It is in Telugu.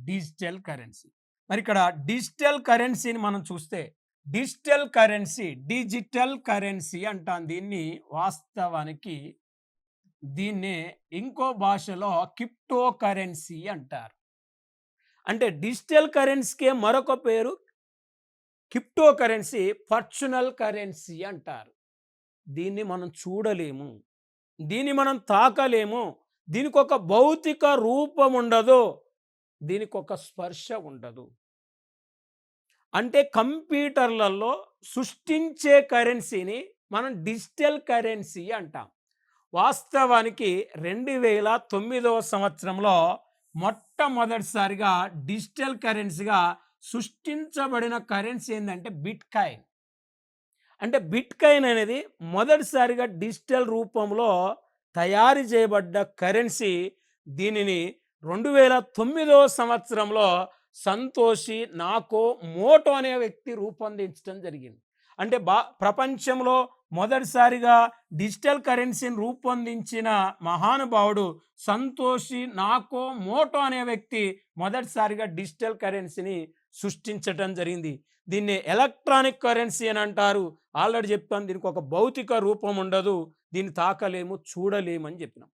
Digital currency. మరి ఇక్కడ డిజిటల్ కరెన్సీని మనం చూస్తే డిజిటల్ కరెన్సీ అంటాం దీన్ని. వాస్తవానికి దీన్నే ఇంకో భాషలో క్రిప్టో కరెన్సీ అంటారు. అంటే డిజిటల్ కరెన్సీకే మరొక పేరు క్రిప్టో కరెన్సీ, పర్సనల్ కరెన్సీ అంటారు. దీన్ని మనం చూడలేము, దీన్ని మనం తాకలేము, దీనికి ఒక భౌతిక రూపం ఉండదు, దీనికి ఒక స్పర్శ ఉండదు. అంటే కంప్యూటర్లలో సృష్టించే కరెన్సీని మనం డిజిటల్ కరెన్సీ అంటాం. వాస్తవానికి 2009వ సంవత్సరంలో మొట్టమొదటిసారిగా డిజిటల్ కరెన్సీగా సృష్టించబడిన కరెన్సీ ఏంటంటే బిట్కాయిన్. అంటే బిట్కాయిన్ అనేది మొదటిసారిగా డిజిటల్ రూపంలో తయారు చేయబడ్డ కరెన్సీ. దీనిని 2009వ సంవత్సరంలో సంతోషి నాకో మోటో అనే వ్యక్తి రూపొందించడం జరిగింది. అంటే ప్రపంచంలో మొదటిసారిగా డిజిటల్ కరెన్సీని రూపొందించిన మహానుభావుడు సంతోషి నాకో మోటో అనే వ్యక్తి మొదటిసారిగా డిజిటల్ కరెన్సీని సృష్టించటం జరిగింది. దీన్ని ఎలక్ట్రానిక్ కరెన్సీ అని అంటారు. ఆల్రెడీ చెప్తాను, దీనికి ఒక భౌతిక రూపం ఉండదు, దీన్ని తాకలేము, చూడలేము అని చెప్పినాం.